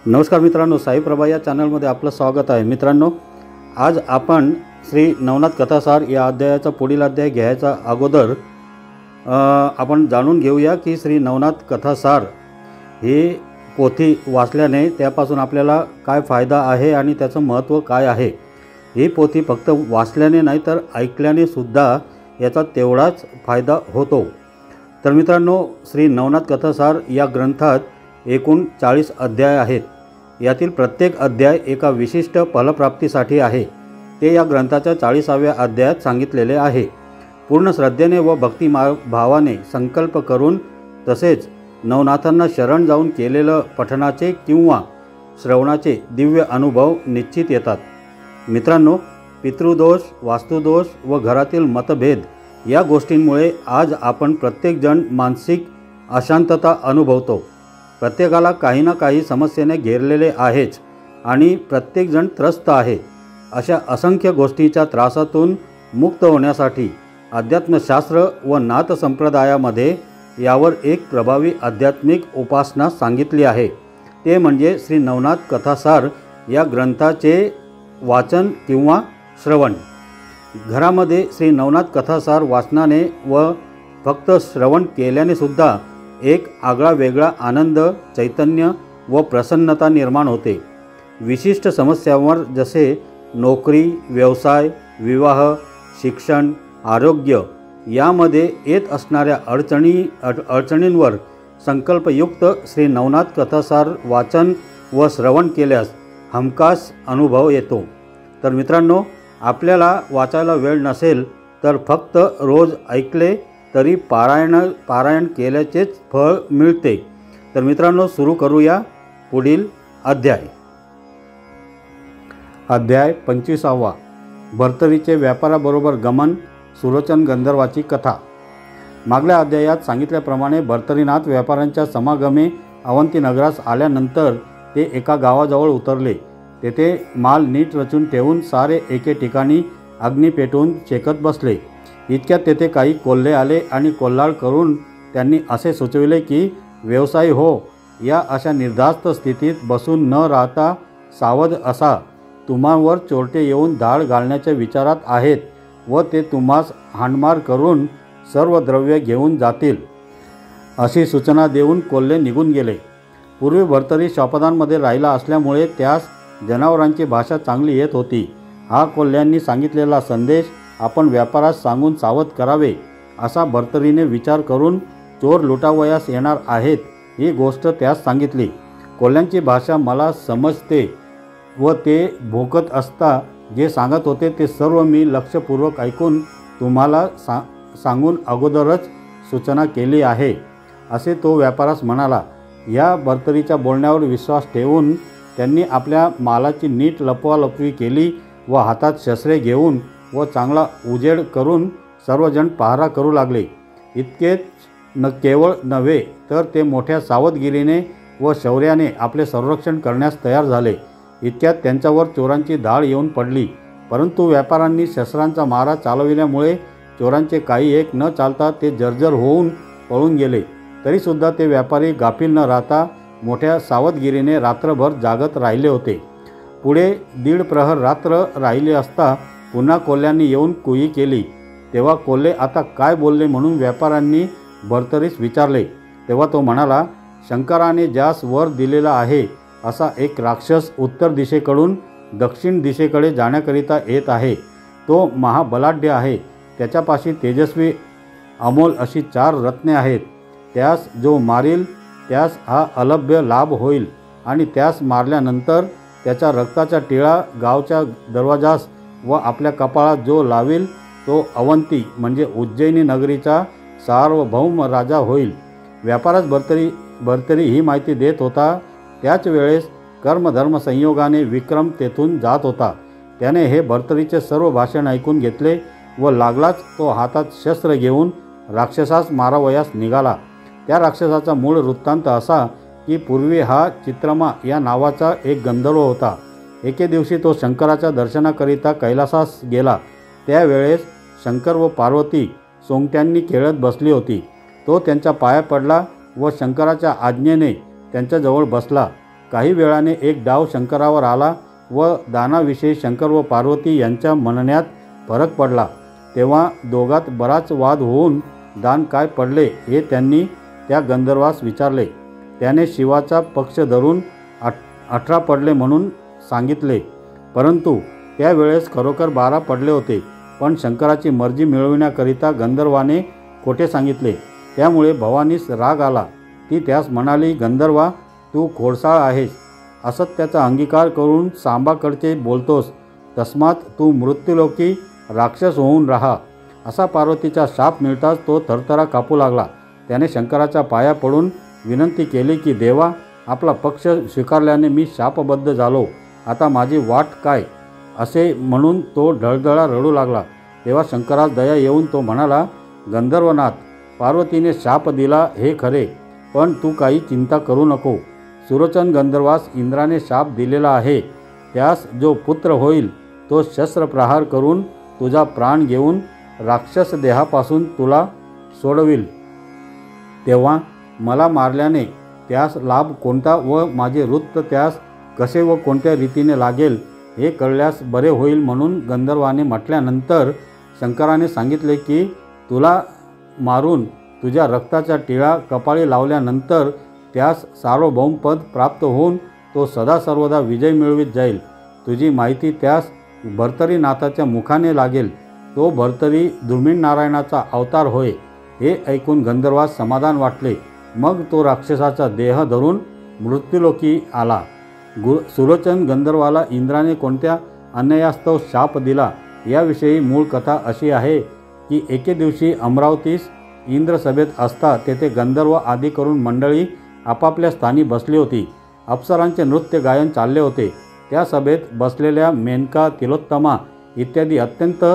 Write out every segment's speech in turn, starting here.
नमस्कार मित्रांनो, साई प्रभा या चॅनलमध्ये आपलं स्वागत आहे। मित्रांनो, आज आपण श्री नवनाथ कथासार या अध्यायाचा पुढील अध्याय घ्यायचा अगोदर आपण जाणून घेऊया की श्री नवनाथ कथासार ही पोथी वाचल्याने त्यापासून आपल्याला काय फायदा आहे आणि त्याचं महत्त्व काय आहे। ही पोथी फक्त वाचल्याने नाही तर ऐकल्याने सुद्धा याचा तेवढाच फायदा होतो। तर मित्रांनो, श्री नवनाथ कथासार या ग्रंथात एकूण 40 अध्याय आहेत। यातील प्रत्येक अध्याय एका विशिष्ट फलप्राप्तीसाठी आहे। ते या ग्रंथाच्या 40व्या अध्यायात सांगितलेले आहे। पूर्ण श्रद्धेने व भक्तिभावाने संकल्प करून तसेच नवनाथांना शरण जाऊन केलेलं पठणाचे किंवा श्रवणाचे दिव्य अनुभव निश्चित येतात। मित्रांनो, पितृदोष, वास्तुदोष व घरातील मतभेद या गोष्टींमुळे आज आपण प्रत्येकजण मानसिक अशांतता अनुभवतो। प्रत्येकाला काही ना काही समस्येने घेरलेले आहेच आणि प्रत्येकजण त्रस्त आहे। अशा असंख्य गोष्टीच्या त्रासातून मुक्त होण्यासाठी अध्यात्मशास्त्र व नाथ संप्रदायामध्ये यावर एक प्रभावी आध्यात्मिक उपासना सांगितली आहे। ते म्हणजे श्री नवनाथ कथासार या ग्रंथाचे वाचन किंवा श्रवण। घरामध्ये श्री नवनाथ कथासार वाचनाने व फक्त श्रवण केल्याने सुद्धा एक आगळा वेगळा आनंद, चैतन्य व प्रसन्नता निर्माण होते। विशिष्ट समस्यांवर जसे नोकरी, व्यवसाय, विवाह, शिक्षण, आरोग्य यामध्ये येत असणाऱ्या अडचणींवर संकल्पयुक्त श्री नवनाथ कथासार वाचन व श्रवण केल्यास हमखास अनुभव येतो। तर मित्रांनो, आपल्याला वाचायला वेळ नसेल तर फक्त रोज ऐकले तरी पारायण केल्याचेच फळ मिळते। तर मित्रांनो, सुरू करूया पुढील अध्याय। अध्याय 25वा, भर्तरीचे व्यापाराबरोबर गमन, सुलोचन गंधर्वाची कथा। मागल्या अध्यायात सांगितल्याप्रमाणे भर्तरीनाथ व्यापाऱ्यांच्या समागमे अवंती नगरास आल्यानंतर ते एका गावाजवळ उतरले। तेथे माल नीट रचून ठेवून सारे एके ठिकाणी अग्नी पेटवून शेकत बसले। इतक्यात तेथे काही कोल्हे आले आणि कोल्हाळ करून त्यांनी असे सुचविले की व्यवसायी हो, या अशा निर्धास्त स्थितीत बसून न राहता सावध असा। तुम्हावर चोरटे येऊन धाड घालण्याच्या विचारात आहेत व ते तुम्हास हाणमार करून सर्व द्रव्य घेऊन जातील, अशी सूचना देऊन कोल्हे निघून गेले। पूर्वी भर्तरी शॉपदांमध्ये राहिला असल्यामुळे त्यास जनावरांची भाषा चांगली येत होती। हा कोल्ह्यांनी सांगितलेला संदेश आपण व्यापारास सांगून सावध करावे असा भर्तरीने विचार करून चोर लुटावयास येणार आहेत ही गोष्ट त्यास सांगितली। कोल्ह्यांची भाषा मला समजते व ते भोकत असता जे सांगत होते ते सर्व मी लक्षपूर्वक ऐकून तुम्हाला सांगून अगोदरच सूचना केली आहे, असे तो व्यापारास म्हणाला। या भर्तरीच्या बोलण्यावर विश्वास ठेवून त्यांनी आपल्या मालाची नीट लपवालपवी केली व हातात शस्त्रे घेऊन व चांगला उजेड करून सर्वजण पहारा करू लागले। इतकेच केवळ नव्हे तर ते मोठ्या सावधगिरीने व शौर्याने आपले संरक्षण करण्यास तयार झाले। इतक्यात त्यांच्यावर चोरांची धाड येऊन पडली, परंतु व्यापाऱ्यांनी शस्त्रांचा मारा चालविल्यामुळे चोरांचे काही एक न चालता ते जर्जर होऊन पळून गेले। तरीसुद्धा ते व्यापारी गाफील न राहता मोठ्या सावधगिरीने रात्रभर जागत राहिले होते। पुढे 1.5 प्रहर रात्र राहिली असता पुन्हा कोल्ह्यांनी येऊन कुई केली। तेव्हा कोल्हे आता काय बोलले म्हणून व्यापाऱ्यांनी भर्तरीस विचारले। तेव्हा तो म्हणाला, शंकराने ज्यास वर दिलेला आहे असा एक राक्षस उत्तर दिशेकडून दक्षिण दिशेकडे जाण्याकरिता येत आहे। तो महाबलाढ्य आहे। त्याच्यापाशी तेजस्वी अमोल अशी 4 रत्ने आहेत। त्यास जो मारील त्यास हा अलभ्य लाभ होईल आणि त्यास मारल्यानंतर त्याच्या रक्ताचा टिळा गावच्या दरवाजास व आपल्या कपाळात जो लावील तो अवंती म्हणजे उज्जैनी नगरीचा सार्वभौम राजा होईल। व्यापारास भर्तरी ही माहिती देत होता। त्याच वेळेस कर्मधर्म संयोगाने विक्रम तेथून जात होता। त्याने हे भर्तरीचे सर्व भाषण ऐकून घेतले व लागलाच तो हातात शस्त्र घेऊन राक्षसास मारावयास निघाला। त्या राक्षसाचा मूळ वृत्तांत असा की पूर्वी हा चित्रमा या नावाचा एक गंधर्व होता। एके दिवशी तो शंकराच्या दर्शनाकरिता कैलासास गेला। त्यावेळेस शंकर व पार्वती सोंगट्यांनी खेळत बसली होती। तो त्यांच्या पाया पडला व शंकराच्या आज्ञेने त्यांच्याजवळ बसला। काही वेळाने एक डाव शंकरावर आला व दानाविषयी शंकर व पार्वती यांच्या म्हणण्यात फरक पडला। तेव्हा दोघात बराच वाद होऊन दान काय पडले हे त्यांनी त्या गंधर्वास विचारले। त्याने शिवाचा पक्ष धरून 18 पडले म्हणून सांगितले, परंतु त्यावेळेस खरोखर 12 पडले होते, पण शंकराची मर्जी मिळविण्याकरिता गंधर्वाने खोटे सांगितले। त्यामुळे भवानीस राग आला। ती त्यास म्हणाली, गंधर्वा, तू खोडसाळ आहेस, असत्याचा अंगीकार करून सांबाकडचे बोलतोस, तस्मात तू मृत्यूलोकी राक्षस होऊन राहा। असा पार्वतीचा शाप मिळताच तो थरथरा कापू लागला। त्याने शंकराच्या पाया पडून विनंती केली की देवा, आपला पक्ष स्वीकारल्याने मी शापबद्ध झालो, आता माझी वाट काय, असे म्हणून तो ढळढळा रडू लागला। तेव्हा शंकरास दया येऊन तो म्हणाला, गंधर्वनाथ, पार्वतीने शाप दिला हे खरे, पण तू काही चिंता करू नको। सुरोचन गंधर्वास इंद्राने शाप दिलेला आहे। त्यास जो पुत्र होईल तो शस्त्रप्रहार करून तुझा प्राण घेऊन राक्षस देहापासून तुला सोडविल। तेव्हा मला मारल्याने त्यास लाभ कोणता व माझे वृत्त त्यास कसे व कोणत्या रीतीने लागेल हे कळल्यास बरे होईल म्हणून गंधर्वाने म्हटल्यानंतर शंकराने सांगितले की तुला मारून तुझ्या रक्ताचा टिळा कपाळी लावल्यानंतर त्यास सार्वभौमपद प्राप्त होऊन तो सदा सर्वदा विजय मिळवित जाईल। तुझी माहिती त्यास भर्तरीनाथाच्या मुखाने लागेल। तो भर्तरी दुर्मिळनारायणाचा अवतार होय। हे ऐकून गंधर्वास समाधान वाटले। मग तो राक्षसाचा देह धरून मृत्यूलोकी आला। सुरोचन गंधर्वाला इंद्राने कोणत्या अन्यायास्तव शाप दिला याविषयी मूळ कथा अशी आहे की एके दिवशी अमरावतीस इंद्रसभेत असता तेथे गंधर्व आदी करून मंडळी आपापल्या स्थानी बसली होती। अप्सरांचे नृत्य गायन चालले होते। त्या सभेत बसलेल्या मेनका, तिलोत्तमा इत्यादी अत्यंत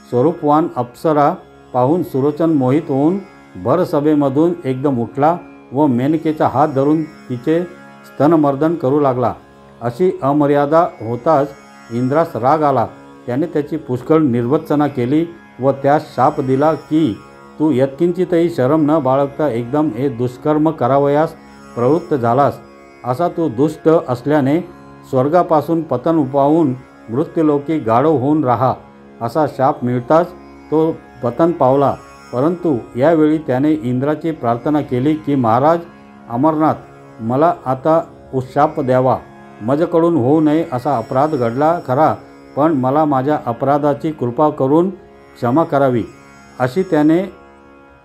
स्वरूपवान अप्सरा पाहून सुरोचन मोहित होऊन भर सभेमधून एकदम उठला व मेनकेचा हात धरून तिचे स्तनमर्दन करू लागला। अशी अमर्यादा होताच इंद्रास राग आला। त्याने त्याची पुष्कळ निर्वत्सना केली व त्यास शाप दिला की तू यत्किंचितही शरम न बाळगता एकदम हे दुष्कर्म करावयास प्रवृत्त झालास। असा तू दुष्ट असल्याने स्वर्गापासून पतन पावून मृत्यूलोकी गाढव होऊन राहा। असा शाप मिळताच तो पतन पावला। परंतु यावेळी त्याने इंद्राची प्रार्थना केली की महाराज अमरनाथ, मला आता उशाप द्यावा। माझ्याकडून होऊ नये असा अपराध घडला खरा, पण मला माझ्या अपराधाची कृपा करून क्षमा करावी। अशी त्याने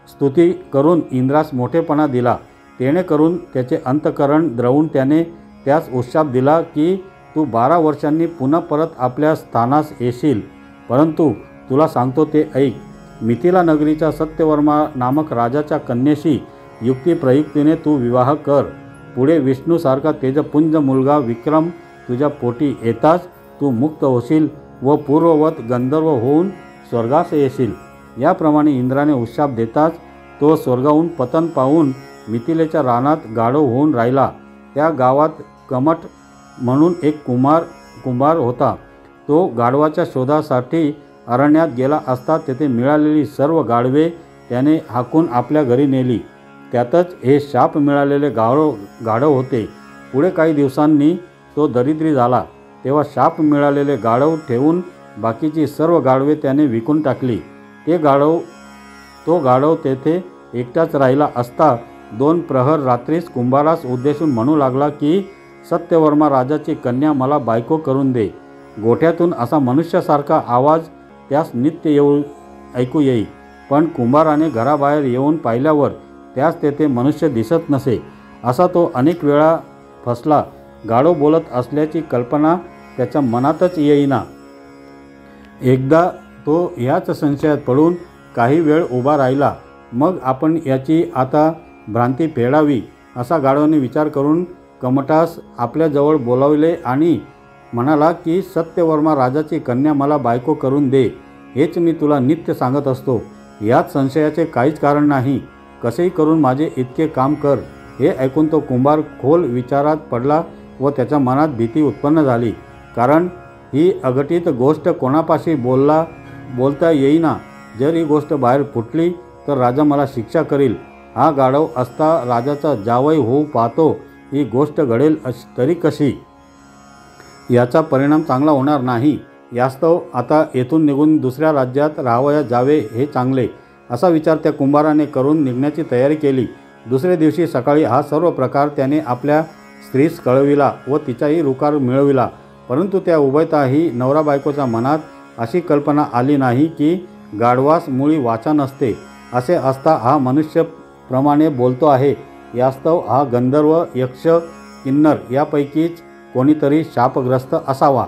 स्तुती करून इंद्रास मोठेपणा दिला। तेणे करून त्याचे अंतःकरण द्रवून त्याने त्यास उशाप दिला की तू 12 वर्षांनी पुन्हा परत आपल्या स्थानास येशील। परंतु तुला सांगतो ते ऐक। मिथिला नगरीच्या सत्यवर्मा नामक राजाच्या कन्येशी युक्तिप्रयुक्तीने तू विवाह कर। पुढे विष्णूसारखा तेजपुंज मुलगा विक्रम तुझ्या पोटी येताच तू मुक्त होशील व पूर्ववत गंधर्व होऊन स्वर्गास येशील। याप्रमाणे इंद्राने उशाप देताच तो स्वर्गाहून पतन पावून मिथिलेच्या रानात गाढव होऊन राहिला। त्या गावात कमट म्हणून एक कुंभार होता। तो गाढवाच्या शोधासाठी अरण्यात गेला असता तेथे मिळालेली सर्व गाढवे त्याने हाकून आपल्या घरी नेली। त्यातच हे शाप मिळालेले गाढव होते। पुढे काही दिवसांनी तो दरिद्री झाला। तेव्हा शाप मिळालेले गाढव ठेवून बाकीची सर्व गाढवे त्याने विकून टाकली। तो गाढव तेथे एकटाच राहिला असता 2 प्रहर रात्रीस कुंभारास उद्देशून म्हणू लागला की सत्यवर्मा राजाची कन्या मला बायको करून दे। गोठ्यातून असा मनुष्यासारखा आवाज त्यास नित्य ऐकू येई, पण कुंभाराने घराबाहेर येऊन पाहिल्यावर त्यास तेथे मनुष्य दिसत नसे। असा तो अनेक वेळा फसला। गाढव बोलत असल्याची कल्पना त्याच्या मनातच येईना। एकदा तो ह्याच संशयात पडून काही वेळ उभा राहिला। मग आपण याची आता भ्रांती फेडावी असा गाढवाने विचार करून कमटास आपल्याजवळ बोलावले आणि म्हणाला की सत्यवर्मा राजाची कन्या मला बायको करून दे। हेच मी तुला नित्य सांगत असतो। यात संशयाचे काहीच कारण नाही। कसेही करून माझे इतके काम कर। हे ऐकून तो कुंभार खोल विचारात पडला व त्याच्या मनात भीती उत्पन्न झाली, कारण ही अघटित गोष्ट कोणापाशी बोलता येईना। जर ही गोष्ट बाहेर फुटली तर राजा मला शिक्षा करील। हा गाढव असता राजाचा जावई होऊ पाहतो ही गोष्ट घडेल तरी कशी? याचा परिणाम चांगला होणार नाही. यास्तव आता येथून निघून दुसऱ्या राज्यात राहावयास जावे हे चांगले, असा विचार त्या कुंभाराने करून निघण्याची तयारी केली. दुसऱ्या दिवशी सकाळी हा सर्व प्रकार त्याने आपल्या स्त्रीस कळविला व तिचाही रुकार मिळविला. परंतु त्या उभयताही नवरा बायकोच्या मनात अशी कल्पना आली नाही की गाढवास मुळी वाचा नसते. असे असता हा मनुष्यप्रमाणे बोलतो आहे. यास्तव हा गंधर्व, यक्ष, किन्नर यापैकीच कोणीतरी शापग्रस्त असावा.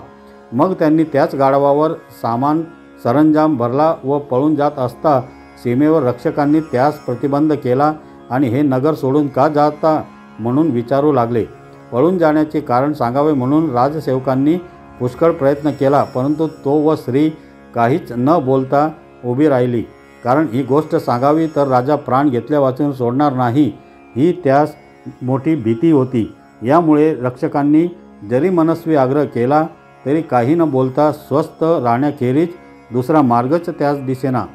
मग त्यांनी त्याच गाढवावर सामान सरंजाम भरला व पळून जात असता सीमेवर रक्षकांनी त्यास प्रतिबंध केला आणि हे नगर सोडून का जाता म्हणून विचारू लागले. पळून जाण्याचे कारण सांगावे म्हणून राजसेवकांनी पुष्कळ प्रयत्न केला, परंतु तो व स्त्री काहीच न बोलता उभी राहिली. कारण ही गोष्ट सांगावी तर राजा प्राण घेतल्यावाचून सोडणार नाही ही त्यास मोठी भीती होती. यामुळे रक्षकांनी जरी मनस्वी आग्रह केला तरी काही न बोलता स्वस्थ राहण्याखेरीज दुसरा मार्गच त्यास दिसेना.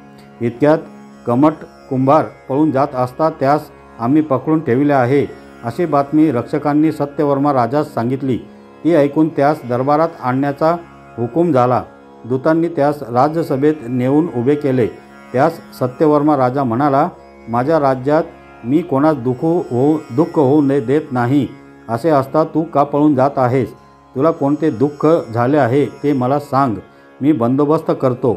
इतक्यात कमट कुंभार पळून जात असता त्यास आम्ही पकडून ठेविले आहे अशी बातमी रक्षकांनी सत्यवर्मा राजास सांगितली. ती ऐकून त्यास दरबारात आणण्याचा हुकूम झाला. दूतांनी त्यास राजसभेत नेऊन उभे केले. त्यास सत्यवर्मा राजा म्हणाला, माझ्या राज्यात मी कोणास दुःख होऊ देत नाही. असे असता तू का पळून जात आहेस? तुला कोणते दुःख झाले आहे ते मला सांग, मी बंदोबस्त करतो.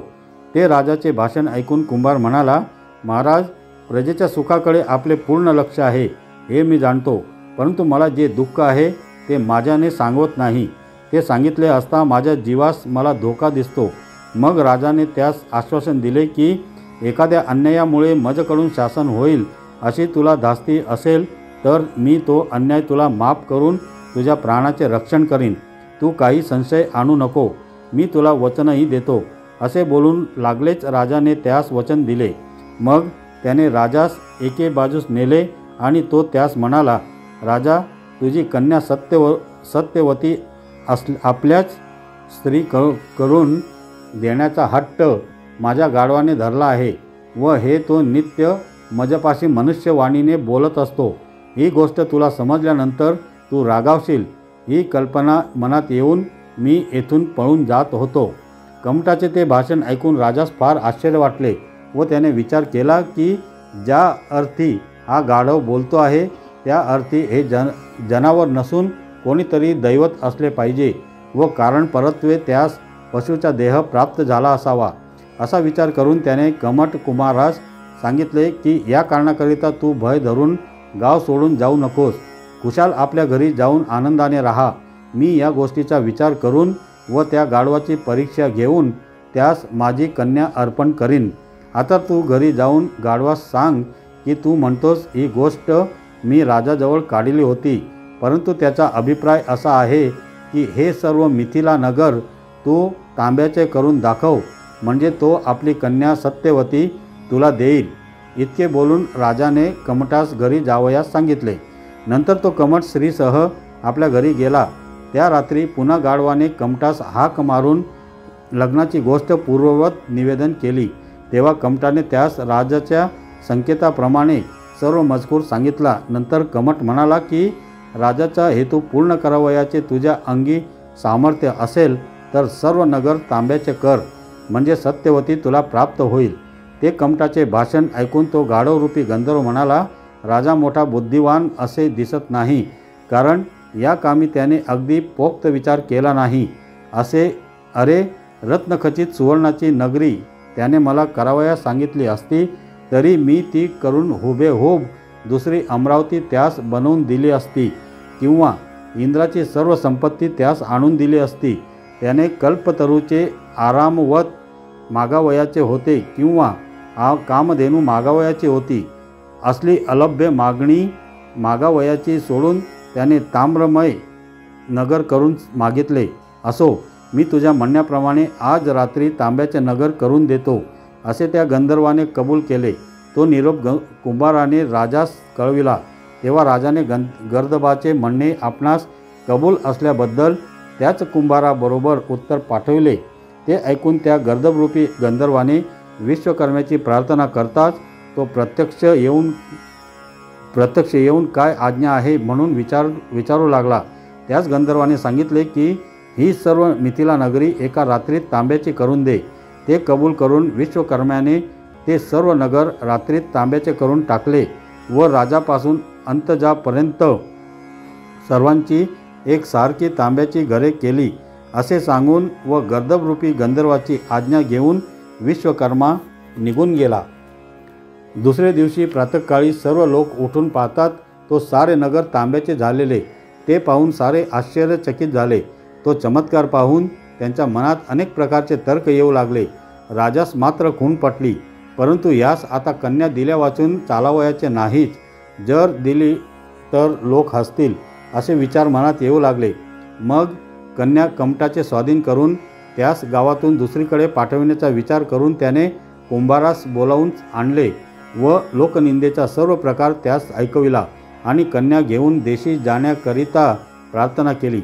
ते राजाचे भाषण ऐकून कुंभार म्हणाला, महाराज, प्रजेच्या सुखाकडे आपले पूर्ण लक्ष आहे हे मी जाणतो, परंतु मला जे दुःख आहे ते माझ्याने सांगवत नाही. ते सांगितले असता माझ्या जीवास मला धोका दिसतो. मग राजाने त्यास आश्वासन दिले की एखाद्या अन्यायामुळे मजकडून शासन होईल अशी तुला धास्ती असेल तर मी तो अन्याय तुला माफ करून तुझ्या प्राणाचे रक्षण करीन. तू काही संशय आणू नको, मी तुला वचनही देतो. असे बोलून लागलेच राजाने त्यास वचन दिले. मग त्याने राजास एके बाजूस नेले आणि तो त्यास म्हणाला, राजा, तुझी कन्या सत्यवती आपल्याच स्त्री करून देण्याचा हट्ट माझ्या गाढवाने धरला आहे व हे तो नित्य मजपाशी मनुष्यवाणीने बोलत असतो. ही गोष्ट तुला समजल्यानंतर तू रागावशील ही कल्पना मनात येऊन मी येथून पळून जात होतो. कमटाचे ते भाषण ऐकून राजास फार आश्चर्य वाटले व त्याने विचार केला की ज्या अर्थी हा गाढव बोलतो आहे त्या अर्थी हे जनावर नसून कोणीतरी दैवत असले पाहिजे व कारण परत्वे त्यास पशुचा देह प्राप्त झाला असावा. असा विचार करून त्याने कमट कुमारास सांगितले की या कारणाकरिता तू भय धरून गाव सोडून जाऊ नकोस. कुशाल आपल्या घरी जाऊन आनंदाने राहा. मी या गोष्टीचा विचार करून व त्या गाढवाची परीक्षा घेऊन त्यास माझी कन्या अर्पण करीन. आता तू घरी जाऊन गाढवास सांग की तू म्हणतोस ही गोष्ट मी राजाजवळ काढली होती, परंतु त्याचा अभिप्राय असा आहे की हे सर्व मिथिला नगर तू तांब्याचे करून दाखव, म्हणजे तो आपली कन्या सत्यवती तुला देईल. इतके बोलून राजाने कमटास घरी जावयास सांगितले. नंतर तो कमट स्त्रीसह आपल्या घरी गेला. त्या रात्री पुन्हा गाढवाने कमटास हाक मारून लग्नाची गोष्ट पूर्ववत निवेदन केली. तेव्हा कमटाने त्यास राजाच्या संकेताप्रमाणे सर्व मजकूर सांगितला. नंतर कमट म्हणाला की राजाचा हेतू पूर्ण करावयाचे तुझ्या अंगी सामर्थ्य असेल तर सर्व नगर तांब्याचे कर, म्हणजे सत्यवती तुला प्राप्त होईल. ते कमटाचे भाषण ऐकून तो गाढवरूपी गंधर्व म्हणाला, राजा मोठा बुद्धिवान असे दिसत नाही, कारण या कामी त्याने अगदी पोक्त विचार केला नाही. अरे रत्नखचित सुवर्णाची नगरी त्याने मला करावयास सांगितली असती तरी मी ती करून हुबेहूब दुसरी अमरावती त्यास बनवून दिली असती किंवा इंद्राची सर्व संपत्ती त्यास आणून दिली असती. त्याने कल्पतरूचे आरामवत मागावयाचे होते किंवा कामधेनू मागावयाची होती. असली अलभ्य मागणी मागावयाची सोडून त्याने ताम्रमय नगर करून मागितले. असो, मी तुझ्या म्हणण्याप्रमाणे आज रात्री तांब्याचे नगर करून देतो, असे त्या गंधर्वाने कबूल केले. तो निरोप कुंभाराने राजास कळविला. तेव्हा राजाने गर्दबाचे म्हणणे आपणास कबूल असल्याबद्दल त्याच कुंभाराबरोबर उत्तर पाठविले. ते ऐकून त्या गर्दभरूपी गंधर्वाने विश्वकर्म्याची प्रार्थना करताच तो प्रत्यक्ष येऊन प्रत्यक्ष येऊन काय आज्ञा आहे म्हणून विचारू लागला. त्याच गंधर्वाने सांगितले की ही सर्व मिथिला नगरी एका रात्रीत तांब्याची करून दे. ते कबूल करून विश्वकर्म्याने ते सर्व नगर रात्रीत तांब्याचे करून टाकले व राजापासून अंतजापर्यंत सर्वांची एक सारखी तांब्याची घरे केली. असे सांगून व गर्दभरूपी गंधर्वाची आज्ञा घेऊन विश्वकर्मा निघून गेला. दुसरे दिवशी प्रातःकाळी सर्व लोक उठून पाहतात तो सारे नगर तांब्याचे झालेले. ते पाहून सारे आश्चर्यचकित झाले. तो चमत्कार पाहून त्यांच्या मनात अनेक प्रकारचे तर्क येऊ लागले. राजास मात्र खून पटली, परंतु यास आता कन्या दिल्या वाचून चालावयाचे नाहीच. जर दिली तर लोक हसतील असे विचार मनात येऊ लागले. मग कन्या कमटाचे स्वाधीन करून त्यास गावातून दुसरीकडे पाठविण्याचा विचार करून त्याने कुंभारास बोलावून आणले व लोकनिंदेचा सर्व प्रकार त्यास ऐकविला आणि कन्या घेऊन देशी जाण्याकरिता प्रार्थना केली.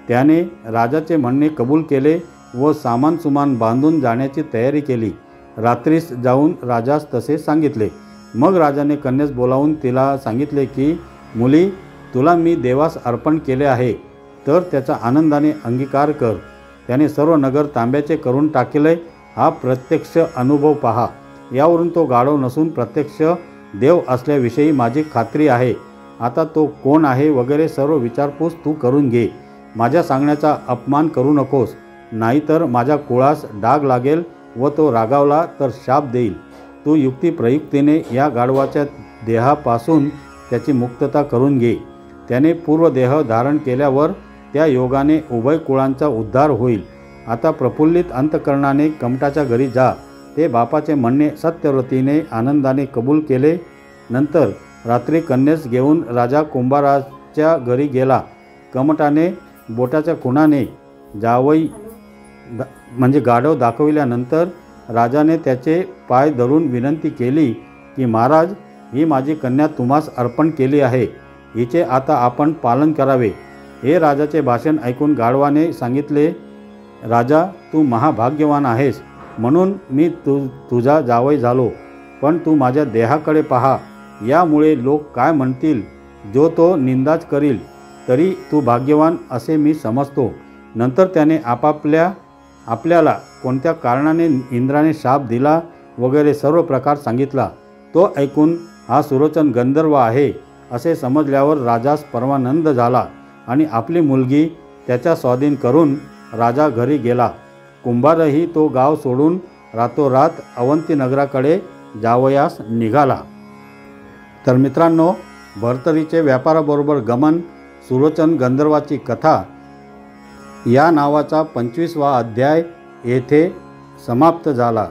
त्याने राजाचे म्हणणे कबूल केले व सामान सुमान बांधून जाण्याची तयारी केली. रात्रीस जाऊन राजास तसे सांगितले. मग राजाने कन्यास बोलावून तिला सांगितले की मुली, तुला मी देवास अर्पण केले आहे तर त्याचा आनंदाने अंगीकार कर. त्याने सर्व नगर तांब्याचे करून टाकले हा प्रत्यक्ष अनुभव पहा. यावरून तो गाढव नसून प्रत्यक्ष देव असल्याविषयी माझी खात्री आहे. आता तो कोण आहे वगैरे सर्व विचारपूस तू करून घे. माझ्या सांगण्याचा अपमान करू नकोस, नाहीतर माझ्या कुळास डाग लागेल व तो रागावला तर शाप देईल. तू युक्तिप्रयुक्तीने या गाढवाच्या देहापासून त्याची मुक्तता करून घे. त्याने पूर्वदेह धारण केल्यावर त्या योगाने उभय कुळांचा उद्धार होईल. आता प्रफुल्लित अंतकरणाने कमटाच्या घरी जा. ते बापाचे म्हणणे सत्यव्रतीने आनंदाने कबूल केले. नंतर रात्री कन्येस घेऊन राजा कुंभाराच्या घरी गेला. कमटाने बोटाच्या खुणाने जावई म्हणजे गाढव दाखविल्यानंतर राजाने त्याचे पाय धरून विनंती केली की महाराज, ही माझी कन्या तुम्हास अर्पण केली आहे. हिचे आता आपण पालन करावे. हे राजाचे भाषण ऐकून गाढवाने सांगितले, राजा, तू महाभाग्यवान आहेस म्हणून मी तुझा जावई झालो. पण तू माझ्या देहाकडे पहा. यामुळे लोक काय म्हणतील? जो तो निंदाच करील तरी तू भाग्यवान असे मी समजतो. नंतर त्याने आपल्याला कोणत्या कारणाने इंद्राने शाप दिला वगैरे सर्व प्रकार सांगितला. तो ऐकून हा सुरोचन गंधर्व आहे असे समजल्यावर राजास परमानंद झाला आणि आपली मुलगी त्याच्या स्वाधीन करून राजा घरी गेला. कुंभारही तो गाव सोडून रातोरात अवंती नगराकडे जावयास निघाला. तर मित्रांनो, भर्तरीचे व्यापाराबरोबर गमन, सुरोचन गंधर्वाची कथा या नावाचा 25वा अध्याय येथे समाप्त झाला.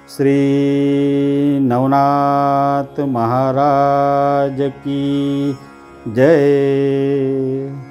श्री नवनाथ महाराज की जय.